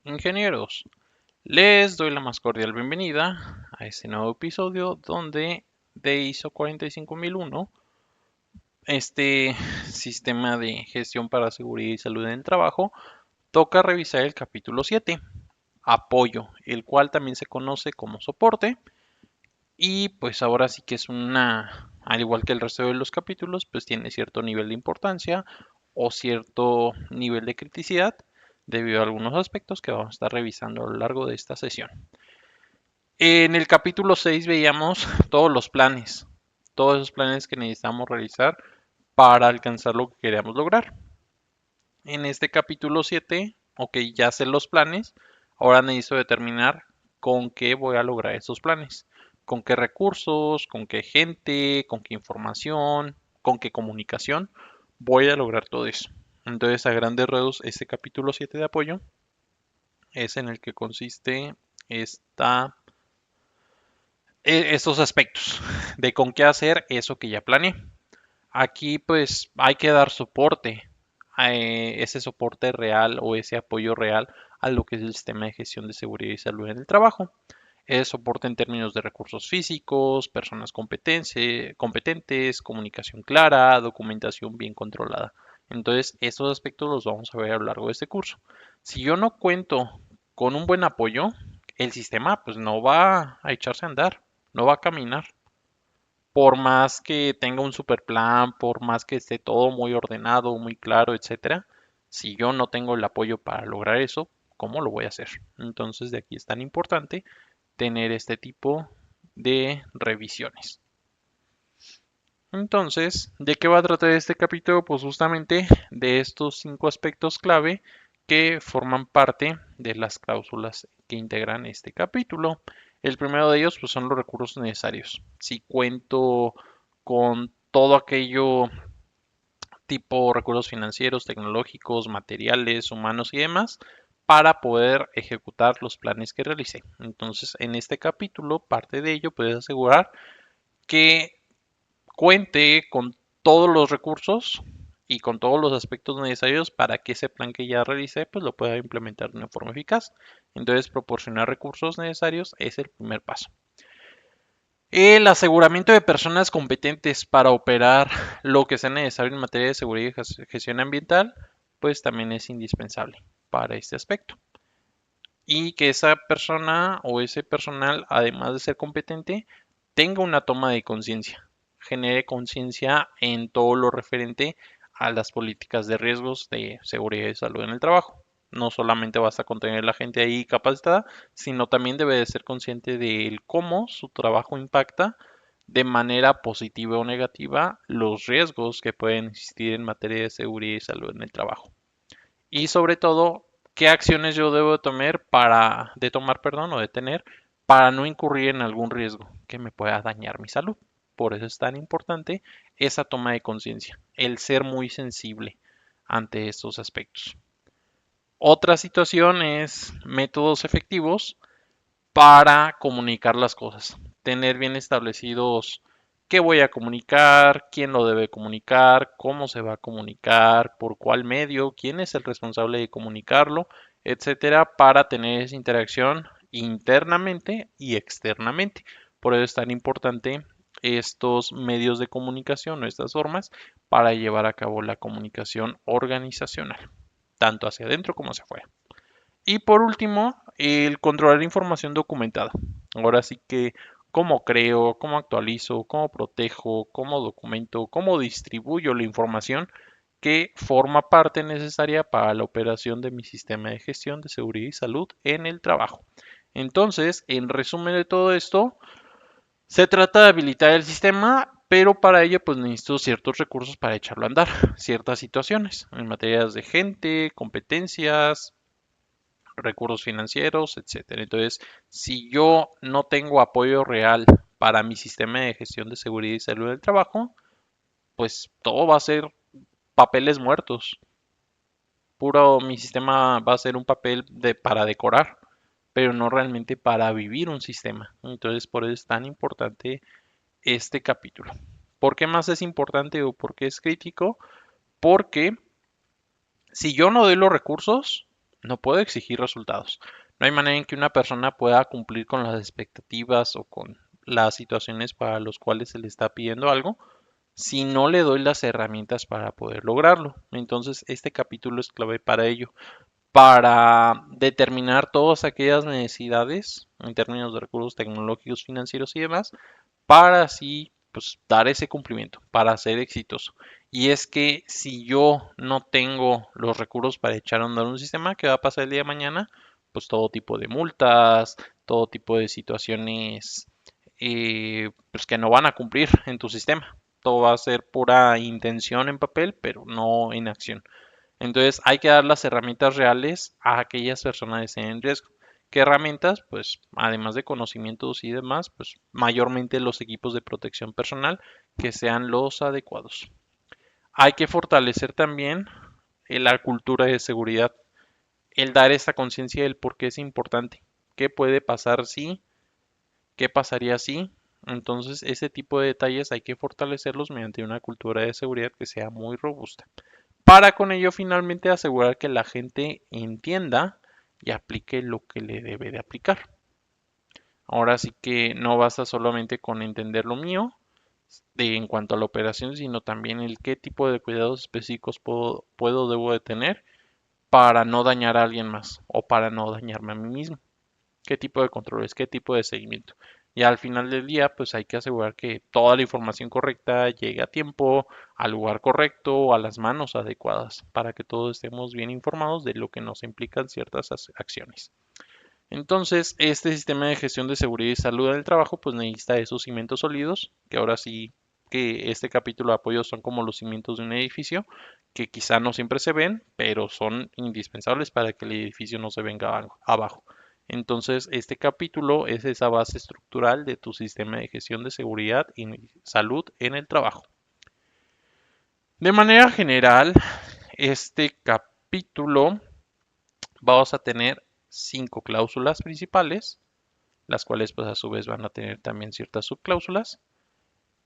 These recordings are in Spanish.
Ingenieros, les doy la más cordial bienvenida a este nuevo episodio donde de ISO 45001, este sistema de gestión para seguridad y salud en el trabajo, toca revisar el capítulo 7, apoyo, el cual también se conoce como soporte. Y pues ahora sí que es al igual que el resto de los capítulos, pues tiene cierto nivel de importancia o cierto nivel de criticidad debido a algunos aspectos que vamos a estar revisando a lo largo de esta sesión. En el capítulo 6 veíamos todos los planes, todos esos planes que necesitamos realizar para alcanzar lo que queríamos lograr. En este capítulo 7, ok, ya sé los planes, ahora necesito determinar con qué voy a lograr esos planes, con qué recursos, con qué gente, con qué información, con qué comunicación voy a lograr todo eso. Entonces, a grandes rasgos, este capítulo 7 de apoyo es en el que consiste esta, estos aspectos de con qué hacer eso que ya planeé. Aquí pues hay que dar soporte, ese soporte real o ese apoyo real a lo que es el sistema de gestión de seguridad y salud en el trabajo. Es soporte en términos de recursos físicos, personas competentes, comunicación clara, documentación bien controlada. Entonces, estos aspectos los vamos a ver a lo largo de este curso. Si yo no cuento con un buen apoyo, el sistema pues no va a echarse a andar, no va a caminar. Por más que tenga un super plan, por más que esté todo muy ordenado, muy claro, etcétera, si yo no tengo el apoyo para lograr eso, ¿cómo lo voy a hacer? Entonces, de aquí es tan importante tener este tipo de revisiones. Entonces, ¿de qué va a tratar este capítulo? Pues justamente de estos 5 aspectos clave que forman parte de las cláusulas que integran este capítulo. El primero de ellos pues, son los recursos necesarios. Si cuento con todo aquello tipo recursos financieros, tecnológicos, materiales, humanos y demás para poder ejecutar los planes que realicé. Entonces, en este capítulo, parte de ello puedes asegurar que cuente con todos los recursos y con todos los aspectos necesarios para que ese plan que ya realicé pues lo pueda implementar de una forma eficaz. Entonces, proporcionar recursos necesarios es el primer paso. El aseguramiento de personas competentes para operar lo que sea necesario en materia de seguridad y gestión ambiental, pues también es indispensable para este aspecto. Y que esa persona o ese personal, además de ser competente, tenga una toma de conciencia, genere conciencia en todo lo referente a las políticas de riesgos de seguridad y salud en el trabajo. No solamente basta con tener la gente ahí capacitada, sino también debe de ser consciente de cómo su trabajo impacta de manera positiva o negativa los riesgos que pueden existir en materia de seguridad y salud en el trabajo. Y sobre todo, qué acciones yo debo tomar, perdón, o de tener para no incurrir en algún riesgo que me pueda dañar mi salud. Por eso es tan importante esa toma de conciencia, el ser muy sensible ante estos aspectos. Otra situación es métodos efectivos para comunicar las cosas. Tener bien establecidos qué voy a comunicar, quién lo debe comunicar, cómo se va a comunicar, por cuál medio, quién es el responsable de comunicarlo, etcétera, para tener esa interacción internamente y externamente. Por eso es tan importante estos medios de comunicación o estas formas para llevar a cabo la comunicación organizacional, tanto hacia adentro como hacia afuera. Y por último, el controlar información documentada. Ahora sí que cómo creo, cómo actualizo, cómo protejo, cómo documento, cómo distribuyo la información que forma parte necesaria para la operación de mi sistema de gestión de seguridad y salud en el trabajo. Entonces, en resumen de todo esto, se trata de habilitar el sistema, pero para ello pues necesito ciertos recursos para echarlo a andar, ciertas situaciones en materias de gente, competencias, recursos financieros, etcétera. Entonces, si yo no tengo apoyo real para mi sistema de gestión de seguridad y salud del trabajo, pues todo va a ser papeles muertos. Puro mi sistema va a ser un papel para decorar, pero no realmente para vivir un sistema. Entonces, por eso es tan importante este capítulo. ¿Por qué más es importante o por qué es crítico? Porque si yo no doy los recursos, no puedo exigir resultados. No hay manera en que una persona pueda cumplir con las expectativas o con las situaciones para las cuales se le está pidiendo algo si no le doy las herramientas para poder lograrlo. Entonces, este capítulo es clave para ello, para determinar todas aquellas necesidades en términos de recursos tecnológicos, financieros y demás, para así pues dar ese cumplimiento, para ser exitoso. Y es que si yo no tengo los recursos para echar a andar un sistema, ¿qué va a pasar el día de mañana? Pues todo tipo de multas, todo tipo de situaciones pues que no van a cumplir en tu sistema. Todo va a ser pura intención en papel, pero no en acción. Entonces hay que dar las herramientas reales a aquellas personas que estén en riesgo. ¿Qué herramientas? Pues además de conocimientos y demás, pues mayormente los equipos de protección personal que sean los adecuados. Hay que fortalecer también la cultura de seguridad, el dar esta conciencia del por qué es importante, qué puede pasar si, qué pasaría si. Entonces ese tipo de detalles hay que fortalecerlos mediante una cultura de seguridad que sea muy robusta, para con ello finalmente asegurar que la gente entienda y aplique lo que le debe de aplicar. Ahora sí que no basta solamente con entender lo mío en cuanto a la operación, sino también el qué tipo de cuidados específicos debo de tener para no dañar a alguien más o para no dañarme a mí mismo. ¿Qué tipo de controles, qué tipo de seguimiento? Y al final del día, pues hay que asegurar que toda la información correcta llegue a tiempo, al lugar correcto, a las manos adecuadas, para que todos estemos bien informados de lo que nos implican ciertas acciones. Entonces, este sistema de gestión de seguridad y salud en el trabajo, pues necesita esos cimientos sólidos, que ahora sí que este capítulo de apoyo son como los cimientos de un edificio, que quizá no siempre se ven, pero son indispensables para que el edificio no se venga abajo. Entonces, este capítulo es esa base estructural de tu sistema de gestión de seguridad y salud en el trabajo. De manera general, este capítulo vamos a tener 5 cláusulas principales, las cuales pues a su vez van a tener también ciertas subcláusulas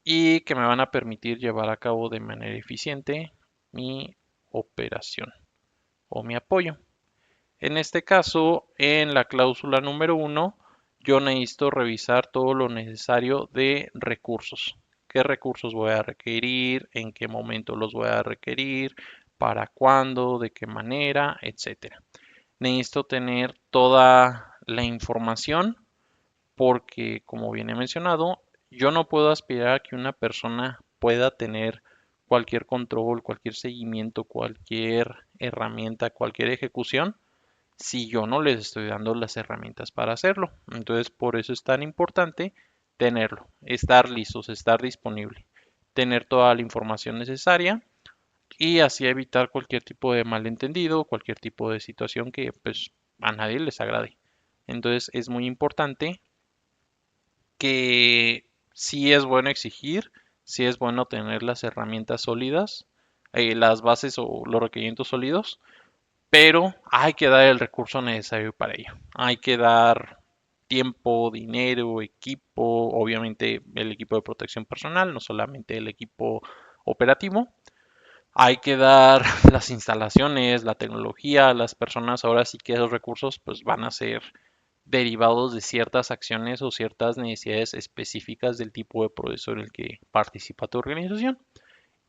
y que me van a permitir llevar a cabo de manera eficiente mi operación o mi apoyo. En este caso, en la cláusula número 1, yo necesito revisar todo lo necesario de recursos. ¿Qué recursos voy a requerir? ¿En qué momento los voy a requerir? ¿Para cuándo? ¿De qué manera? Etcétera. Necesito tener toda la información porque, como bien he mencionado, yo no puedo aspirar a que una persona pueda tener cualquier control, cualquier seguimiento, cualquier herramienta, cualquier ejecución si yo no les estoy dando las herramientas para hacerlo. Entonces, por eso es tan importante tenerlo, estar listos, estar disponible, tener toda la información necesaria y así evitar cualquier tipo de malentendido, cualquier tipo de situación que pues a nadie les agrade. Entonces, es muy importante que sí es bueno exigir, sí es bueno tener las herramientas sólidas, las bases o los requerimientos sólidos, pero hay que dar el recurso necesario para ello. Hay que dar tiempo, dinero, equipo, obviamente el equipo de protección personal, no solamente el equipo operativo. Hay que dar las instalaciones, la tecnología, las personas. Ahora sí que esos recursos pues van a ser derivados de ciertas acciones o ciertas necesidades específicas del tipo de proceso en el que participa tu organización.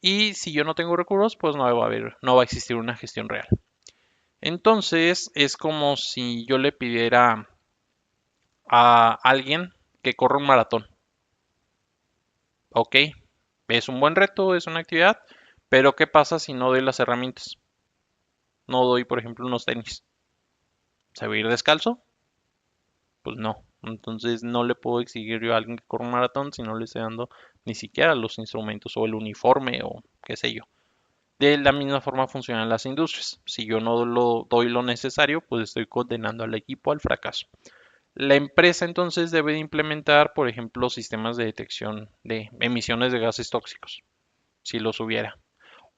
Y si yo no tengo recursos, pues no va a existir una gestión real. Entonces es como si yo le pidiera a alguien que corra un maratón. Ok, es un buen reto, es una actividad, pero ¿qué pasa si no doy las herramientas? No doy, por ejemplo, unos tenis. ¿Se va a ir descalzo? Pues no. Entonces no le puedo exigir yo a alguien que corra un maratón si no le estoy dando ni siquiera los instrumentos o el uniforme o qué sé yo. De la misma forma funcionan las industrias. Si yo no lo doy lo necesario, pues estoy condenando al equipo al fracaso. La empresa entonces debe de implementar, por ejemplo, sistemas de detección de emisiones de gases tóxicos, si los hubiera,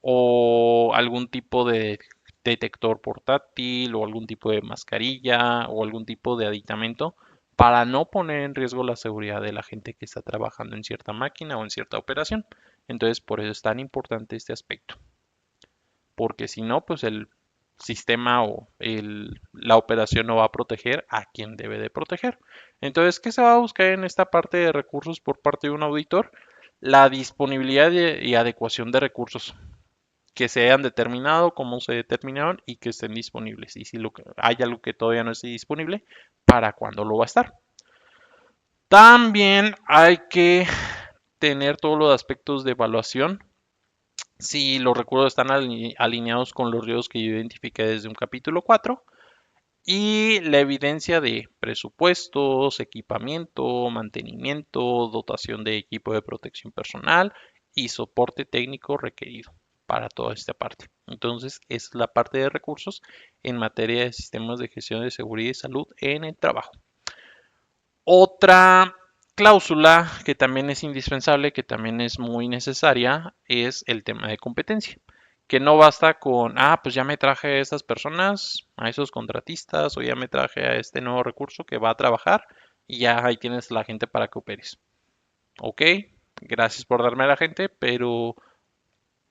o algún tipo de detector portátil, o algún tipo de mascarilla, o algún tipo de aditamento para no poner en riesgo la seguridad de la gente que está trabajando en cierta máquina o en cierta operación. Entonces, por eso es tan importante este aspecto, porque si no, pues sistema o la operación no va a proteger a quien debe de proteger. Entonces, ¿qué se va a buscar en esta parte de recursos por parte de un auditor? La disponibilidad y adecuación de recursos que se hayan determinado, cómo se determinaron y que estén disponibles. Y si hay algo que todavía no esté disponible, ¿para cuándo lo va a estar? También hay que tener todos los aspectos de evaluación. Si los recursos están alineados con los riesgos que yo identifiqué desde un capítulo 4 y la evidencia de presupuestos, equipamiento, mantenimiento, dotación de equipo de protección personal y soporte técnico requerido para toda esta parte. Entonces, es la parte de recursos en materia de sistemas de gestión de seguridad y salud en el trabajo. Otra cláusula que también es indispensable, que también es muy necesaria, es el tema de competencia. Que no basta con, pues ya me traje a estas personas, a esos contratistas, o ya me traje a este nuevo recurso que va a trabajar y ya ahí tienes la gente para que operes. Ok, gracias por darme a la gente, pero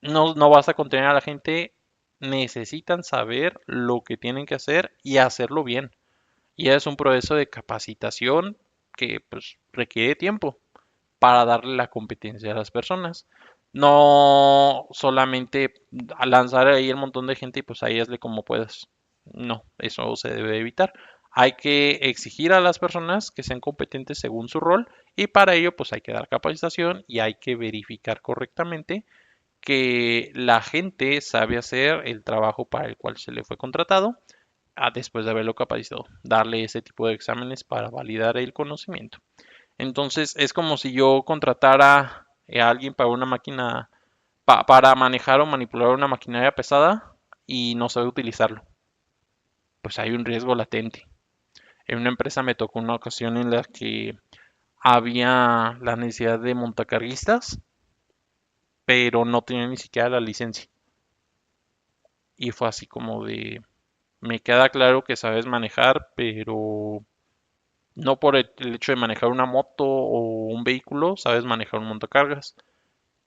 no basta con tener a la gente, necesitan saber lo que tienen que hacer y hacerlo bien. Y es un proceso de capacitación que pues requiere tiempo para darle la competencia a las personas. No solamente a lanzar ahí el montón de gente y pues ahí hazle como puedas. No, eso se debe evitar. Hay que exigir a las personas que sean competentes según su rol y para ello pues hay que dar capacitación y hay que verificar correctamente que la gente sabe hacer el trabajo para el cual se le fue contratado después de haberlo capacitado, darle ese tipo de exámenes para validar el conocimiento. Entonces es como si yo contratara a alguien para una máquina, para manejar o manipular una maquinaria pesada y no sabe utilizarlo. Pues hay un riesgo latente. En una empresa me tocó una ocasión en la que había la necesidad de montacarguistas, pero no tenía ni siquiera la licencia. Y fue así como de, me queda claro que sabes manejar, pero no por el hecho de manejar una moto o un vehículo, sabes manejar un montacargas.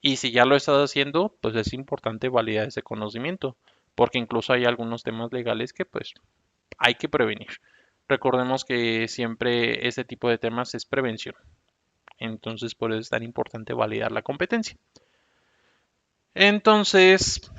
Y si ya lo estás haciendo, pues es importante validar ese conocimiento, porque incluso hay algunos temas legales que pues hay que prevenir. Recordemos que siempre ese tipo de temas es prevención. Entonces, por eso es tan importante validar la competencia. Entonces,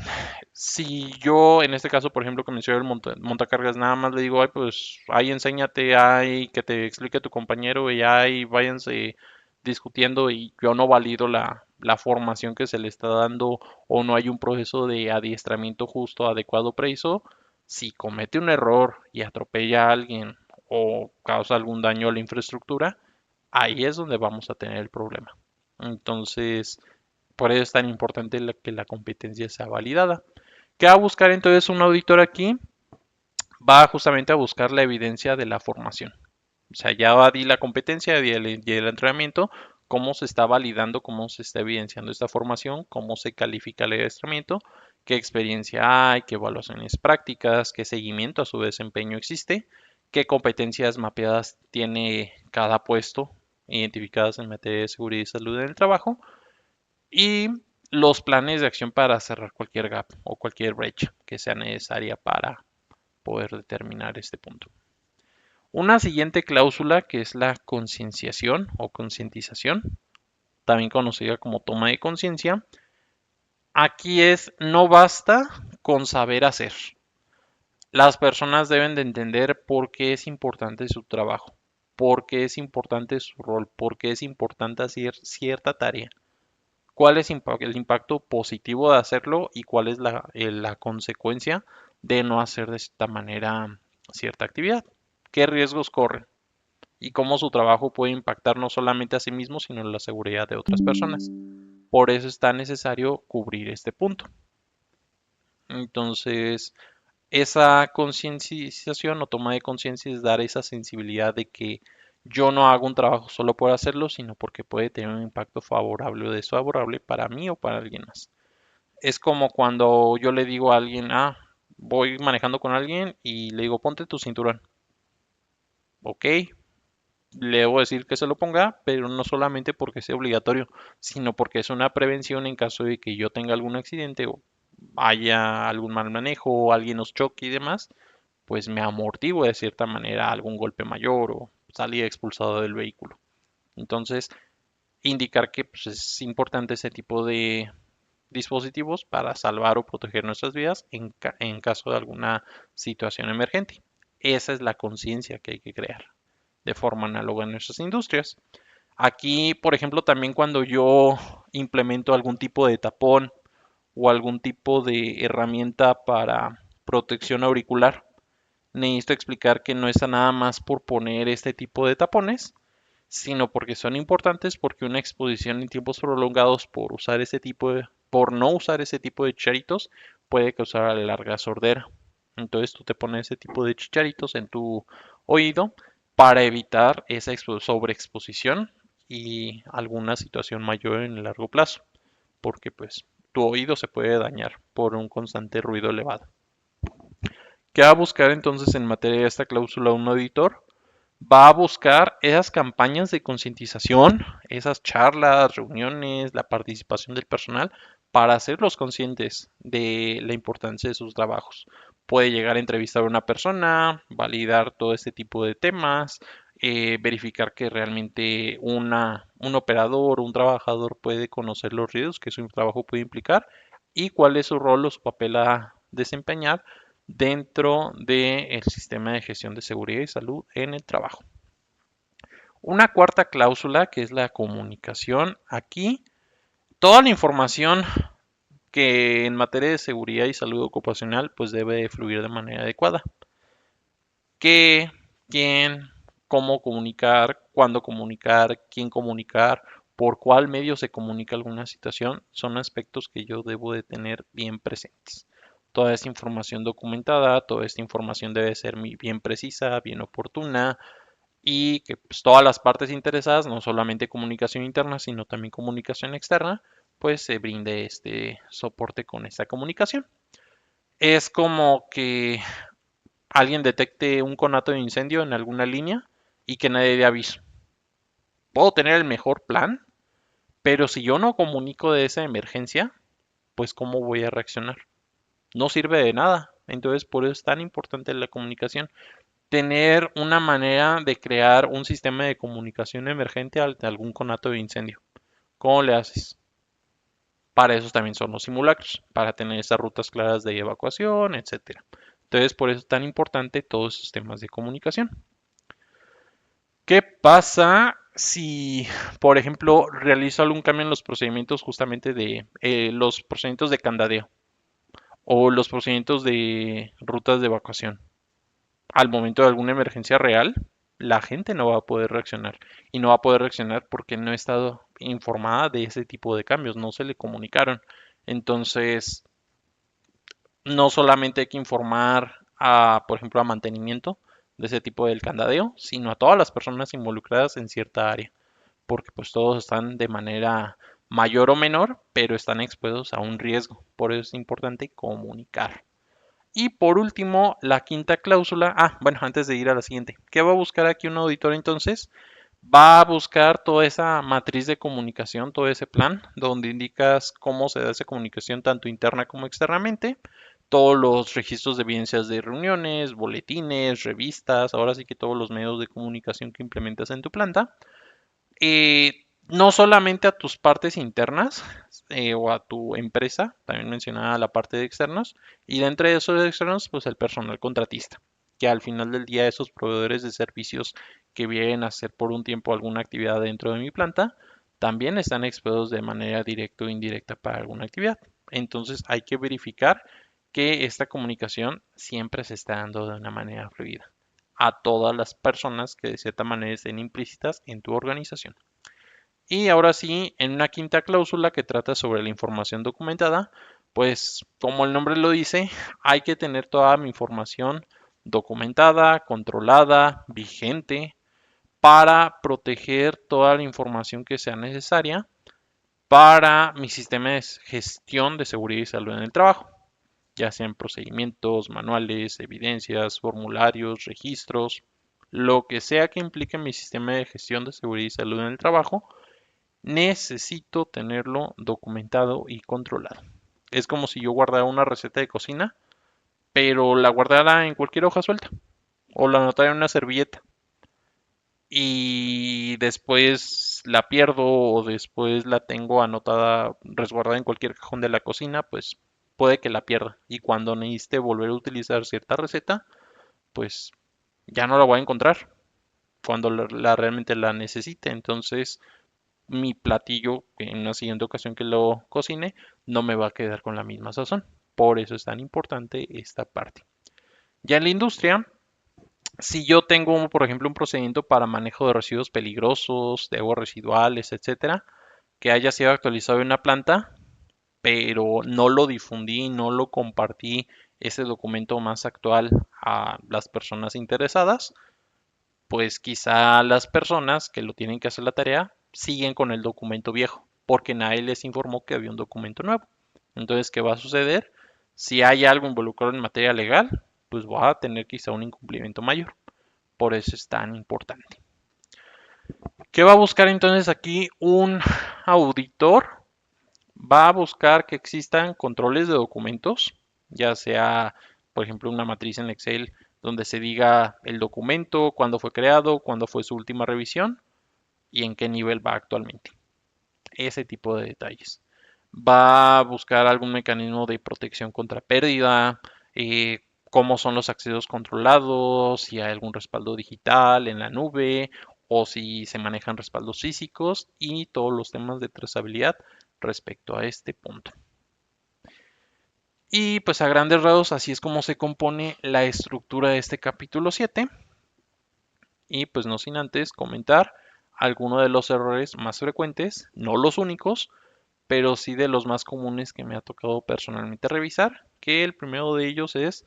si yo, en este caso, por ejemplo, que mencioné el montacargas, nada más le digo, ay, pues, ahí enséñate, ay, que te explique tu compañero y ahí váyanse discutiendo y yo no valido la formación que se le está dando o no hay un proceso de adiestramiento justo, adecuado, preciso, si comete un error y atropella a alguien o causa algún daño a la infraestructura, ahí es donde vamos a tener el problema. Entonces, por eso es tan importante que la competencia sea validada. ¿Qué va a buscar entonces un auditor aquí? Va justamente a buscar la evidencia de la formación. O sea, ya di la competencia, di el entrenamiento, cómo se está validando, cómo se está evidenciando esta formación, cómo se califica el adiestramiento, qué experiencia hay, qué evaluaciones prácticas, qué seguimiento a su desempeño existe, qué competencias mapeadas tiene cada puesto identificadas en materia de seguridad y salud en el trabajo y los planes de acción para cerrar cualquier gap o cualquier brecha que sea necesaria para poder determinar este punto. Una siguiente cláusula que es la concienciación o concientización, también conocida como toma de conciencia. Aquí es no basta con saber hacer. Las personas deben de entender por qué es importante su trabajo, por qué es importante su rol, por qué es importante hacer cierta tarea, cuál es el impacto positivo de hacerlo y cuál es la consecuencia de no hacer de esta manera cierta actividad. ¿Qué riesgos corren? Y cómo su trabajo puede impactar no solamente a sí mismo, sino en la seguridad de otras personas. Por eso es tan necesario cubrir este punto. Entonces, esa concienciación o toma de conciencia es dar esa sensibilidad de que yo no hago un trabajo solo por hacerlo, sino porque puede tener un impacto favorable o desfavorable para mí o para alguien más. Es como cuando yo le digo a alguien, voy manejando con alguien y le digo, ponte tu cinturón. Ok, le debo decir que se lo ponga, pero no solamente porque sea obligatorio, sino porque es una prevención en caso de que yo tenga algún accidente o haya algún mal manejo, alguien nos choque y demás, pues me amortiguo de cierta manera algún golpe mayor o salida expulsado del vehículo. Entonces, indicar que pues, es importante ese tipo de dispositivos para salvar o proteger nuestras vidas en caso de alguna situación emergente. Esa es la conciencia que hay que crear de forma análoga en nuestras industrias. Aquí, por ejemplo, también cuando yo implemento algún tipo de tapón o algún tipo de herramienta para protección auricular, necesito explicar que no está nada más por poner este tipo de tapones, sino porque son importantes porque una exposición en tiempos prolongados por no usar ese tipo de chicharitos puede causar a la larga sordera. Entonces tú te pones ese tipo de chicharitos en tu oído para evitar esa sobreexposición y alguna situación mayor en el largo plazo, porque pues tu oído se puede dañar por un constante ruido elevado. ¿Qué va a buscar entonces en materia de esta cláusula un auditor? Va a buscar esas campañas de concientización, esas charlas, reuniones, la participación del personal para hacerlos conscientes de la importancia de sus trabajos. Puede llegar a entrevistar a una persona, validar todo este tipo de temas, verificar que realmente un operador o un trabajador puede conocer los riesgos que su trabajo puede implicar y cuál es su rol o su papel a desempeñar dentro del sistema de gestión de seguridad y salud en el trabajo. Una cuarta cláusula que es la comunicación. Aquí toda la información que en materia de seguridad y salud ocupacional pues debe fluir de manera adecuada. ¿Qué, quién, cómo comunicar, cuándo comunicar, quién comunicar, por cuál medio se comunica alguna situación? Son aspectos que yo debo de tener bien presentes. Toda esta información documentada, toda esta información debe ser bien precisa, bien oportuna, y que pues, todas las partes interesadas, no solamente comunicación interna, sino también comunicación externa, pues se brinde este soporte con esta comunicación. Es como que alguien detecte un conato de incendio en alguna línea y que nadie dé aviso. Puedo tener el mejor plan, pero si yo no comunico de esa emergencia, pues ¿cómo voy a reaccionar? No sirve de nada. Entonces, por eso es tan importante la comunicación. Tener una manera de crear un sistema de comunicación emergente ante algún conato de incendio. ¿Cómo le haces? Para eso también son los simulacros, para tener esas rutas claras de evacuación, etcétera. Entonces, por eso es tan importante todos esos temas de comunicación. ¿Qué pasa si, por ejemplo, realizo algún cambio en los procedimientos justamente de los procedimientos de candadeo o los procedimientos de rutas de evacuación? Al momento de alguna emergencia real, la gente no va a poder reaccionar. Y no va a poder reaccionar porque no ha estado informada de ese tipo de cambios, no se le comunicaron. Entonces, no solamente hay que informar a, por ejemplo, a mantenimiento de ese tipo del candadeo, sino a todas las personas involucradas en cierta área, porque pues todos están de manera mayor o menor, pero están expuestos a un riesgo. Por eso es importante comunicar. Y por último, la quinta cláusula. Bueno, antes de ir a la siguiente. ¿Qué va a buscar aquí un auditor entonces? Va a buscar toda esa matriz de comunicación, todo ese plan, donde indicas cómo se da esa comunicación tanto interna como externamente, todos los registros de evidencias de reuniones, boletines, revistas, ahora sí que todos los medios de comunicación que implementas en tu planta. No solamente a tus partes internas o a tu empresa, también mencionaba la parte de externos, y dentro de esos externos, pues el personal contratista, que al final del día esos proveedores de servicios que vienen a hacer por un tiempo alguna actividad dentro de mi planta, también están expuestos de manera directa o indirecta para alguna actividad. Entonces hay que verificar que esta comunicación siempre se está dando de una manera fluida a todas las personas que de cierta manera estén implícitas en tu organización. Y ahora sí, en una quinta cláusula que trata sobre la información documentada, pues como el nombre lo dice, hay que tener toda mi información documentada, controlada, vigente, para proteger toda la información que sea necesaria para mi sistema de gestión de seguridad y salud en el trabajo, ya sean procedimientos, manuales, evidencias, formularios, registros, lo que sea que implique mi sistema de gestión de seguridad y salud en el trabajo, necesito tenerlo documentado y controlado. Es como si yo guardara una receta de cocina, pero la guardara en cualquier hoja suelta o la anotara en una servilleta y después la pierdo o después la tengo anotada, resguardada en cualquier cajón de la cocina, pues puede que la pierda. Y cuando necesite volver a utilizar cierta receta, pues ya no la voy a encontrar cuando realmente la necesite. Entonces, mi platillo, en una siguiente ocasión que lo cocine, no me va a quedar con la misma sazón. Por eso es tan importante esta parte. Ya en la industria, si yo tengo, por ejemplo, un procedimiento para manejo de residuos peligrosos, de aguas residuales, etcétera, que haya sido actualizado en una planta, pero no lo difundí, no lo compartí ese documento más actual a las personas interesadas, pues quizá las personas que lo tienen que hacer la tarea siguen con el documento viejo, porque nadie les informó que había un documento nuevo. Entonces, ¿qué va a suceder? Si hay algo involucrado en materia legal, pues va a tener quizá un incumplimiento mayor. Por eso es tan importante. ¿Qué va a buscar entonces aquí un auditor? Va a buscar que existan controles de documentos, ya sea, por ejemplo, una matriz en Excel donde se diga el documento, cuándo fue creado, cuándo fue su última revisión y en qué nivel va actualmente. Ese tipo de detalles. Va a buscar algún mecanismo de protección contra pérdida, cómo son los accesos controlados, si hay algún respaldo digital en la nube o si se manejan respaldos físicos y todos los temas de trazabilidad respecto a este punto. Y pues a grandes rasgos así es como se compone la estructura de este capítulo 7. Y pues no sin antes comentar algunos de los errores más frecuentes, no los únicos, pero sí de los más comunes que me ha tocado personalmente revisar, que el primero de ellos es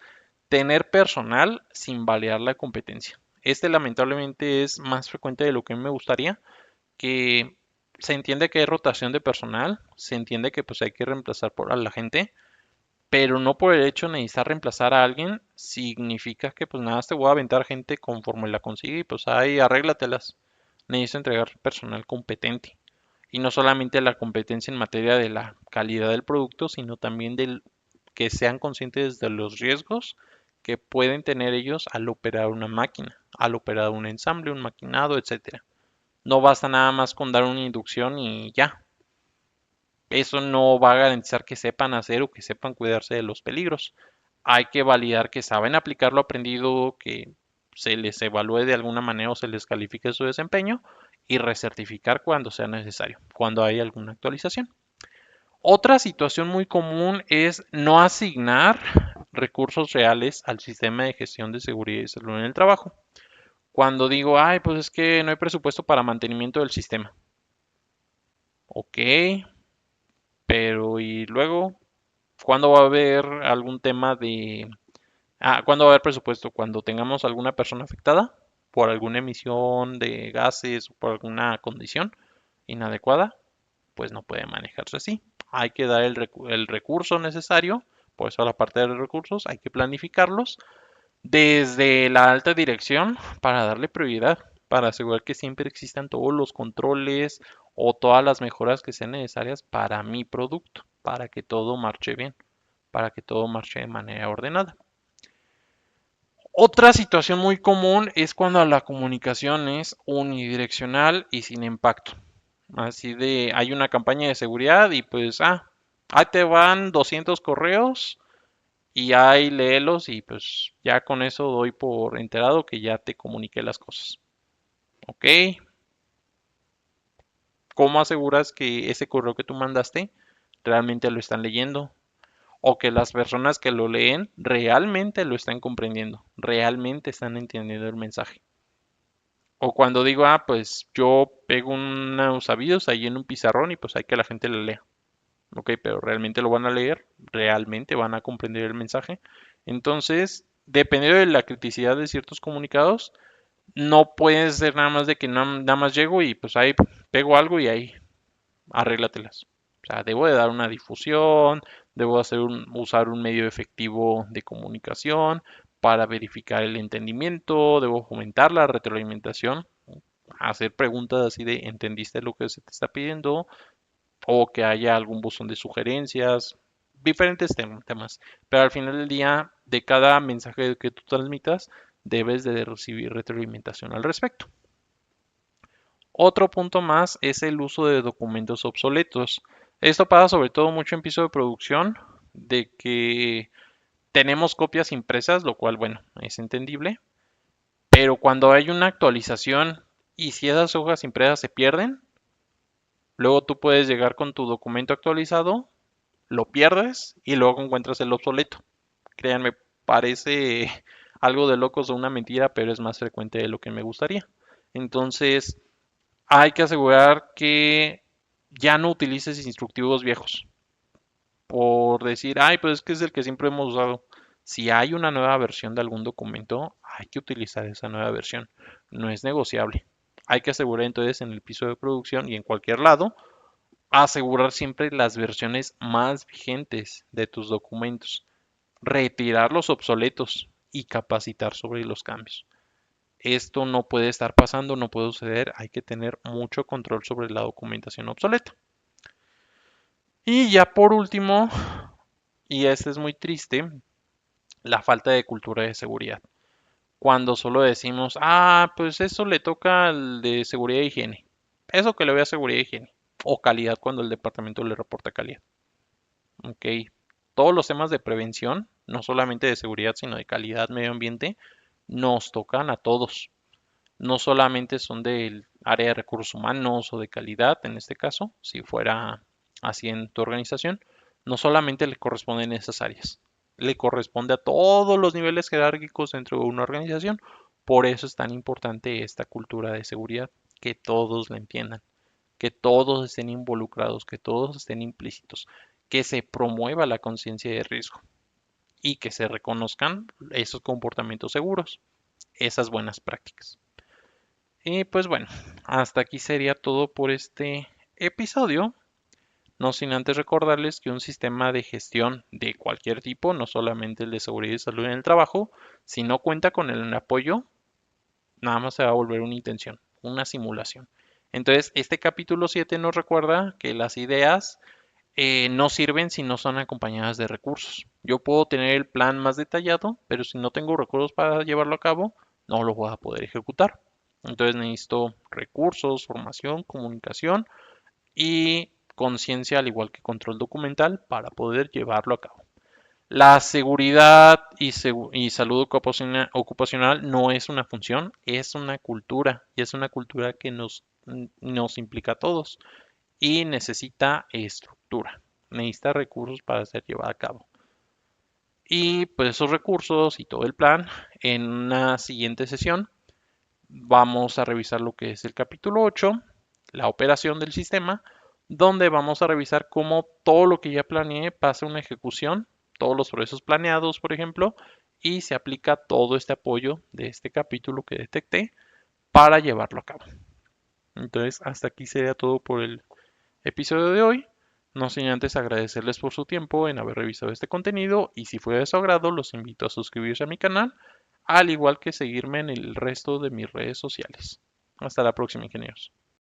tener personal sin validar la competencia. Este lamentablemente es más frecuente de lo que me gustaría, que se entiende que hay rotación de personal, se entiende que pues hay que reemplazar por a la gente, pero no por el hecho de necesitar reemplazar a alguien significa que pues nada, te voy a aventar gente conforme la consigue y pues ahí arréglatelas. Necesito entregar personal competente. Y no solamente la competencia en materia de la calidad del producto, sino también del que sean conscientes de los riesgos que pueden tener ellos al operar una máquina, al operar un ensamble, un maquinado, etcétera. No basta nada más con dar una inducción y ya. Eso no va a garantizar que sepan hacer o que sepan cuidarse de los peligros. Hay que validar que saben aplicar lo aprendido, que se les evalúe de alguna manera o se les califique su desempeño y recertificar cuando sea necesario, cuando hay alguna actualización. Otra situación muy común es no asignar recursos reales al sistema de gestión de seguridad y salud en el trabajo. Cuando digo, ay, pues es que no hay presupuesto para mantenimiento del sistema. Ok, pero ¿y luego cuándo va a haber algún tema de... ¿cuándo va a haber presupuesto? Cuando tengamos alguna persona afectada por alguna emisión de gases o por alguna condición inadecuada, pues no puede manejarse así. Hay que dar el recurso necesario, por eso la parte de los recursos hay que planificarlos desde la alta dirección para darle prioridad, para asegurar que siempre existan todos los controles o todas las mejoras que sean necesarias para mi producto, para que todo marche bien, para que todo marche de manera ordenada. Otra situación muy común es cuando la comunicación es unidireccional y sin impacto. Así de, hay una campaña de seguridad y pues, ahí te van 200 correos y ahí léelos y pues ya con eso doy por enterado que ya te comuniqué las cosas. ¿Ok? ¿Cómo aseguras que ese correo que tú mandaste realmente lo están leyendo? O que las personas que lo leen realmente lo están comprendiendo, realmente están entendiendo el mensaje. O cuando digo, pues yo pego unos avisos ahí en un pizarrón y pues hay que la gente lo lea. Ok, pero realmente lo van a leer, realmente van a comprender el mensaje. Entonces, dependiendo de la criticidad de ciertos comunicados, no puede ser nada más de que nada más llego y pues ahí pego algo y ahí arréglatelas. O sea, debo de dar una difusión, debo usar un medio efectivo de comunicación para verificar el entendimiento, debo fomentar la retroalimentación, hacer preguntas así de ¿entendiste lo que se te está pidiendo? O que haya algún buzón de sugerencias, diferentes temas, pero al final del día, de cada mensaje que tú transmitas, debes de recibir retroalimentación al respecto. Otro punto más es el uso de documentos obsoletos. Esto pasa sobre todo mucho en piso de producción, de que tenemos copias impresas, lo cual, bueno, es entendible, pero cuando hay una actualización y si esas hojas impresas se pierden, luego tú puedes llegar con tu documento actualizado, lo pierdes y luego encuentras el obsoleto. Créanme, parece algo de locos o una mentira, pero es más frecuente de lo que me gustaría. Entonces, hay que asegurar que ya no utilices instructivos viejos. Por decir, ay, pues es que es el que siempre hemos usado. Si hay una nueva versión de algún documento, hay que utilizar esa nueva versión. No es negociable. Hay que asegurar entonces en el piso de producción y en cualquier lado, asegurar siempre las versiones más vigentes de tus documentos, retirar los obsoletos y capacitar sobre los cambios. Esto no puede estar pasando, no puede suceder, hay que tener mucho control sobre la documentación obsoleta. Y ya por último, y este es muy triste, la falta de cultura de seguridad. Cuando solo decimos, ah, pues eso le toca al de seguridad e higiene. Eso que le vea seguridad e higiene. O calidad cuando el departamento le reporta calidad. Ok. Todos los temas de prevención, no solamente de seguridad, sino de calidad, medio ambiente, nos tocan a todos. No solamente son del área de recursos humanos o de calidad, en este caso, si fuera así en tu organización, no solamente le corresponden esas áreas, le corresponde a todos los niveles jerárquicos dentro de una organización. Por eso es tan importante esta cultura de seguridad, que todos la entiendan, que todos estén involucrados, que todos estén implícitos, que se promueva la conciencia de riesgo y que se reconozcan esos comportamientos seguros, esas buenas prácticas. Y pues bueno, hasta aquí sería todo por este episodio. No sin antes recordarles que un sistema de gestión de cualquier tipo, no solamente el de seguridad y salud en el trabajo, si no cuenta con el apoyo, nada más se va a volver una intención, una simulación. Entonces, este capítulo 7 nos recuerda que las ideas no sirven si no son acompañadas de recursos. Yo puedo tener el plan más detallado, pero si no tengo recursos para llevarlo a cabo, no lo voy a poder ejecutar. Entonces necesito recursos, formación, comunicación y conciencia, al igual que control documental, para poder llevarlo a cabo. La seguridad y salud ocupacional no es una función, es una cultura y es una cultura que nos implica a todos y necesita estructura, necesita recursos para ser llevada a cabo. Y pues esos recursos y todo el plan, en una siguiente sesión vamos a revisar lo que es el capítulo 8, la operación del sistema, donde vamos a revisar cómo todo lo que ya planeé pasa a una ejecución, todos los procesos planeados, por ejemplo, y se aplica todo este apoyo de este capítulo que detecté para llevarlo a cabo. Entonces, hasta aquí sería todo por el episodio de hoy. No sin antes agradecerles por su tiempo en haber revisado este contenido y si fue de su agrado los invito a suscribirse a mi canal, al igual que seguirme en el resto de mis redes sociales. Hasta la próxima, ingenieros.